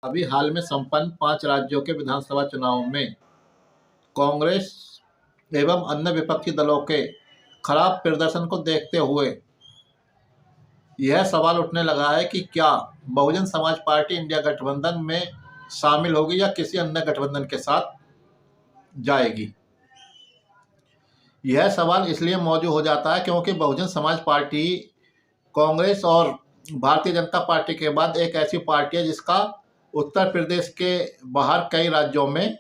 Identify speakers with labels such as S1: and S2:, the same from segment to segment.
S1: अभी हाल में संपन्न 5 राज्यों के विधानसभा चुनावों में कांग्रेस एवं अन्य विपक्षी दलों के खराब प्रदर्शन को देखते हुए यह सवाल उठने लगा है कि क्या बहुजन समाज पार्टी इंडिया गठबंधन में शामिल होगी या किसी अन्य गठबंधन के साथ जाएगी। यह सवाल इसलिए मौजूद हो जाता है क्योंकि बहुजन समाज पार्टी कांग्रेस और भारतीय जनता पार्टी के बाद एक ऐसी पार्टी है जिसका उत्तर प्रदेश के बाहर कई राज्यों में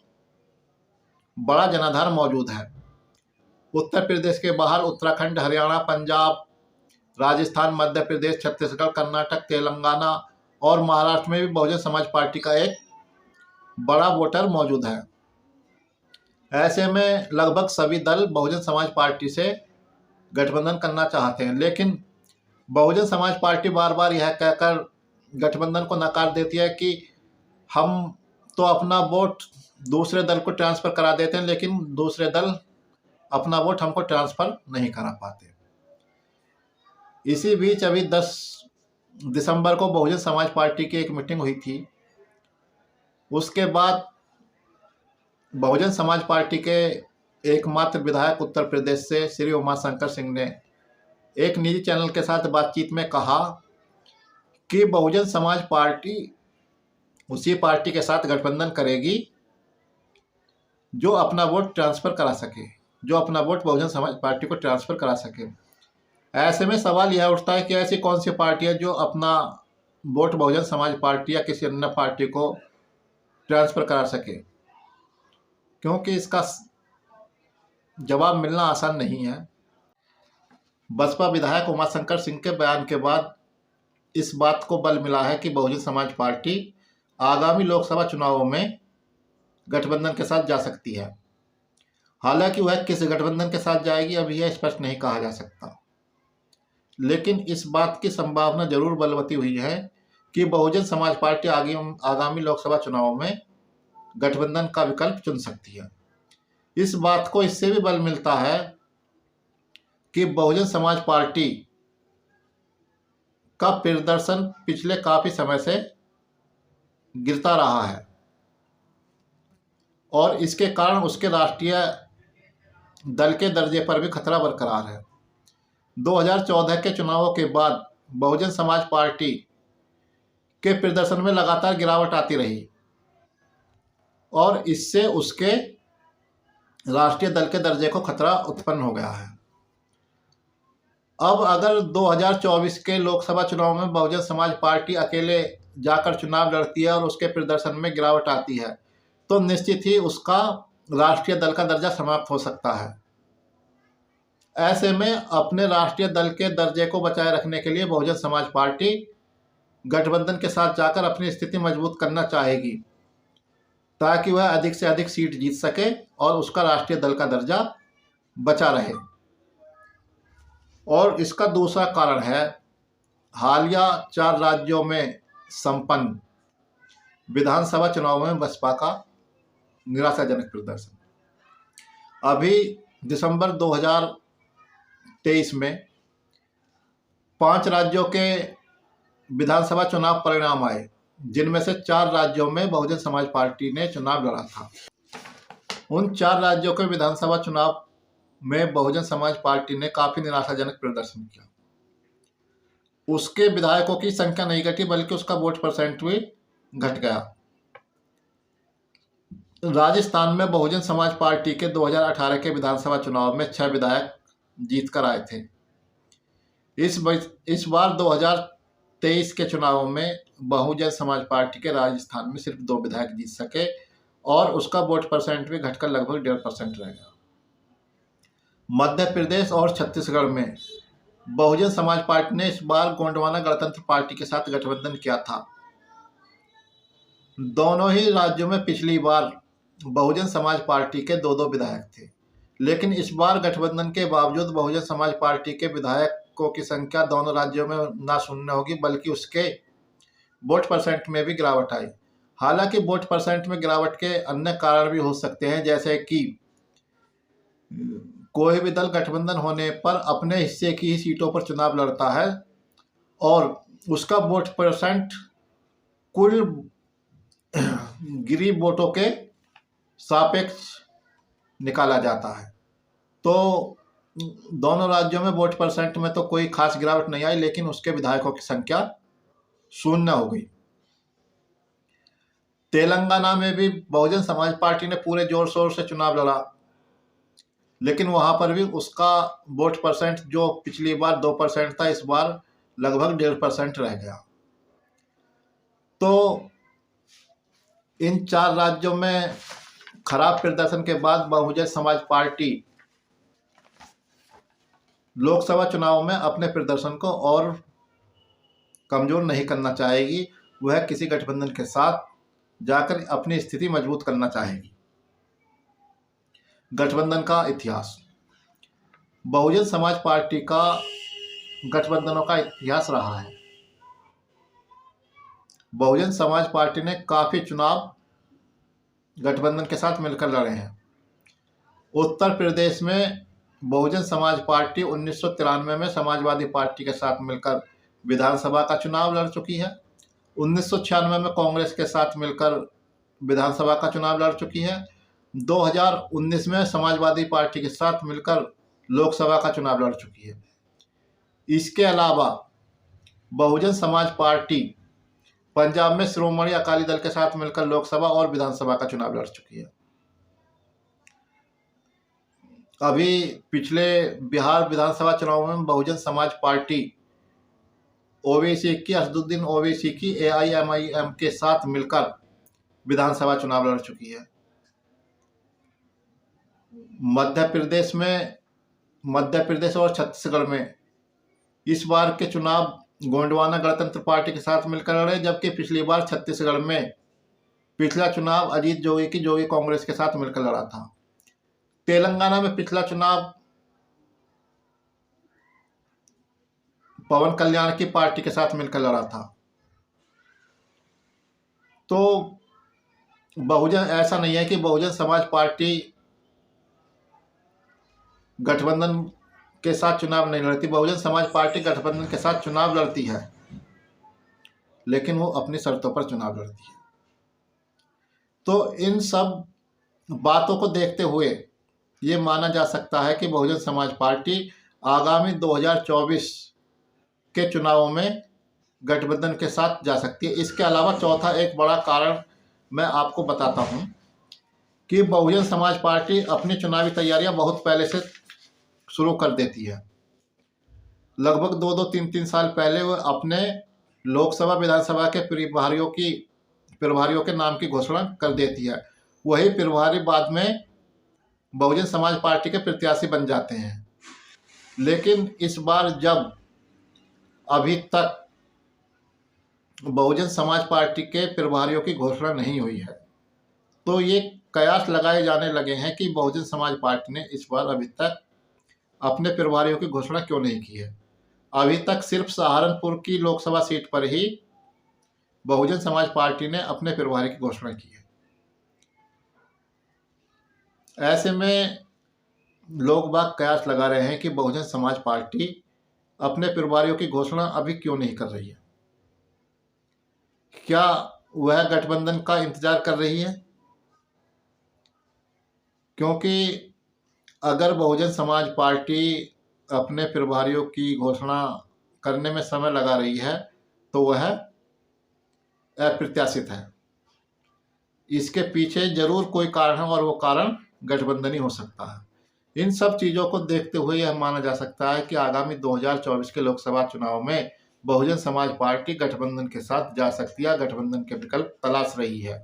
S1: बड़ा जनाधार मौजूद है। उत्तर प्रदेश के बाहर उत्तराखंड, हरियाणा, पंजाब, राजस्थान, मध्य प्रदेश, छत्तीसगढ़, कर्नाटक, तेलंगाना और महाराष्ट्र में भी बहुजन समाज पार्टी का एक बड़ा वोटर मौजूद है। ऐसे में लगभग सभी दल बहुजन समाज पार्टी से गठबंधन करना चाहते हैं, लेकिन बहुजन समाज पार्टी बार बार यह कहकर गठबंधन को नकार देती है कि हम तो अपना वोट दूसरे दल को ट्रांसफ़र करा देते हैं, लेकिन दूसरे दल अपना वोट हमको ट्रांसफ़र नहीं करा पाते। इसी बीच अभी 10 दिसंबर को बहुजन समाज पार्टी की एक मीटिंग हुई थी। उसके बाद बहुजन समाज पार्टी के एकमात्र विधायक उत्तर प्रदेश से श्री उमाशंकर सिंह ने एक निजी चैनल के साथ बातचीत में कहा कि बहुजन समाज पार्टी उसी पार्टी के साथ गठबंधन करेगी जो अपना वोट ट्रांसफ़र करा सके, जो अपना वोट बहुजन समाज पार्टी को ट्रांसफ़र करा सके। ऐसे में सवाल यह उठता है कि ऐसी कौन सी पार्टी है जो अपना वोट बहुजन समाज पार्टी या किसी अन्य पार्टी को ट्रांसफ़र करा सके, क्योंकि इसका जवाब मिलना आसान नहीं है। बसपा विधायक उमाशंकर सिंह के बयान के बाद इस बात को बल मिला है कि बहुजन समाज पार्टी आगामी लोकसभा चुनावों में गठबंधन के साथ जा सकती है। हालांकि वह किस गठबंधन के साथ जाएगी अभी यह स्पष्ट नहीं कहा जा सकता, लेकिन इस बात की संभावना जरूर बलवती हुई है कि बहुजन समाज पार्टी आगामी लोकसभा चुनावों में गठबंधन का विकल्प चुन सकती है। इस बात को इससे भी बल मिलता है कि बहुजन समाज पार्टी का प्रदर्शन पिछले काफी समय से गिरता रहा है और इसके कारण उसके राष्ट्रीय दल के दर्जे पर भी खतरा बरकरार है। 2014 के चुनावों के बाद बहुजन समाज पार्टी के प्रदर्शन में लगातार गिरावट आती रही और इससे उसके राष्ट्रीय दल के दर्जे को खतरा उत्पन्न हो गया है। अब अगर 2024 के लोकसभा चुनाव में बहुजन समाज पार्टी अकेले जाकर चुनाव लड़ती है और उसके प्रदर्शन में गिरावट आती है तो निश्चित ही उसका राष्ट्रीय दल का दर्जा समाप्त हो सकता है। ऐसे में अपने राष्ट्रीय दल के दर्जे को बचाए रखने के लिए बहुजन समाज पार्टी गठबंधन के साथ जाकर अपनी स्थिति मजबूत करना चाहेगी ताकि वह अधिक से अधिक सीट जीत सके और उसका राष्ट्रीय दल का दर्जा बचा रहे। और इसका दूसरा कारण है हालिया 4 राज्यों में संपन्न विधानसभा चुनाव में बसपा का निराशाजनक प्रदर्शन। अभी दिसंबर 2023 में 5 राज्यों के विधानसभा चुनाव परिणाम आए, जिनमें से 4 राज्यों में बहुजन समाज पार्टी ने चुनाव लड़ा था। उन 4 राज्यों के विधानसभा चुनाव में बहुजन समाज पार्टी ने काफी निराशाजनक प्रदर्शन किया। उसके विधायकों की संख्या नहीं घटी बल्कि उसका वोट परसेंट भी घट गया। राजस्थान में बहुजन समाज पार्टी के 2018 के विधानसभा चुनाव में 6 विधायक जीत कर आए थे। इस बार 2023 के चुनावों में बहुजन समाज पार्टी के राजस्थान में सिर्फ 2 विधायक जीत सके और उसका वोट परसेंट भी घटकर लगभग 1.5% रह गया। मध्य प्रदेश और छत्तीसगढ़ में बहुजन समाज पार्टी ने इस बार गोंडवाना गणतंत्र पार्टी के साथ गठबंधन किया था। दोनों ही राज्यों में पिछली बार बहुजन समाज पार्टी के 2-2 विधायक थे, लेकिन इस बार गठबंधन के बावजूद बहुजन समाज पार्टी के विधायकों की संख्या दोनों राज्यों में ना शून्य होगी बल्कि उसके वोट परसेंट में भी गिरावट आई। हालांकि वोट परसेंट में गिरावट के अन्य कारण भी हो सकते हैं, जैसे कि कोई भी दल गठबंधन होने पर अपने हिस्से की ही सीटों पर चुनाव लड़ता है और उसका वोट परसेंट कुल गिरी वोटों के सापेक्ष निकाला जाता है। तो दोनों राज्यों में वोट परसेंट में तो कोई खास गिरावट नहीं आई, लेकिन उसके विधायकों की संख्या 0 हो गई। तेलंगाना में भी बहुजन समाज पार्टी ने पूरे जोर शोर से चुनाव लड़ा, लेकिन वहां पर भी उसका वोट परसेंट जो पिछली बार 2% था, इस बार लगभग 1.5% रह गया। तो इन 4 राज्यों में खराब प्रदर्शन के बाद बहुजन समाज पार्टी लोकसभा चुनाव में अपने प्रदर्शन को और कमजोर नहीं करना चाहेगी। वह किसी गठबंधन के साथ जाकर अपनी स्थिति मजबूत करना चाहेगी। गठबंधन का इतिहास। बहुजन समाज पार्टी का गठबंधनों का इतिहास रहा है। बहुजन समाज पार्टी ने काफी चुनाव गठबंधन के साथ मिलकर लड़े हैं। उत्तर प्रदेश में बहुजन समाज पार्टी 1993 में समाजवादी पार्टी के साथ मिलकर विधानसभा का चुनाव लड़ चुकी है। 1996 में कांग्रेस के साथ मिलकर विधानसभा का चुनाव लड़ चुकी है। 2019 में समाजवादी पार्टी के साथ मिलकर लोकसभा का चुनाव लड़ चुकी है। इसके अलावा बहुजन समाज पार्टी पंजाब में श्रोमणी अकाली दल के साथ मिलकर लोकसभा और विधानसभा का चुनाव लड़ चुकी है। अभी पिछले बिहार विधानसभा चुनाव में बहुजन समाज पार्टी ओवैसी की असदुद्दीन ओवैसी की AIMIM के साथ मिलकर विधानसभा चुनाव लड़ चुकी है। मध्य प्रदेश और छत्तीसगढ़ में इस बार के चुनाव गोंडवाना गणतंत्र पार्टी के साथ मिलकर लड़े, जबकि पिछली बार छत्तीसगढ़ में पिछला चुनाव अजीत जोगी की जोगी कांग्रेस के साथ मिलकर लड़ा था। तेलंगाना में पिछला चुनाव पवन कल्याण की पार्टी के साथ मिलकर लड़ा था। तो ऐसा नहीं है कि बहुजन समाज पार्टी गठबंधन के साथ चुनाव नहीं लड़ती। बहुजन समाज पार्टी गठबंधन के साथ चुनाव लड़ती है, लेकिन वो अपनी शर्तों पर चुनाव लड़ती है। तो इन सब बातों को देखते हुए ये माना जा सकता है कि बहुजन समाज पार्टी आगामी 2024 के चुनावों में गठबंधन के साथ जा सकती है। इसके अलावा चौथा एक बड़ा कारण मैं आपको बताता हूं कि बहुजन समाज पार्टी अपनी चुनावी तैयारियां बहुत पहले से शुरू कर देती है। लगभग 2-3 साल पहले वो अपने लोकसभा विधानसभा के प्रभारियों के नाम की घोषणा कर देती है। वही प्रभारी बाद में बहुजन समाज पार्टी के प्रत्याशी बन जाते हैं। लेकिन इस बार जब अभी तक बहुजन समाज पार्टी के प्रभारियों की घोषणा नहीं हुई है, तो ये कयास लगाए जाने लगे हैं कि बहुजन समाज पार्टी ने इस बार अभी तक अपने प्रभारियों की घोषणा क्यों नहीं की है। अभी तक सिर्फ सहारनपुर की लोकसभा सीट पर ही बहुजन समाज पार्टी ने अपने प्रभारी की घोषणा की है। ऐसे में लोग बाग कयास लगा रहे हैं कि बहुजन समाज पार्टी अपने प्रभारियों की घोषणा अभी क्यों नहीं कर रही है। क्या वह गठबंधन का इंतजार कर रही है? क्योंकि अगर बहुजन समाज पार्टी अपने प्रभारियों की घोषणा करने में समय लगा रही है तो वह अप्रत्याशित है। इसके पीछे जरूर कोई कारण है और वो कारण गठबंधन ही हो सकता है। इन सब चीज़ों को देखते हुए यह माना जा सकता है कि आगामी 2024 के लोकसभा चुनाव में बहुजन समाज पार्टी गठबंधन के साथ जा सकती है, गठबंधन के विकल्प तलाश रही है।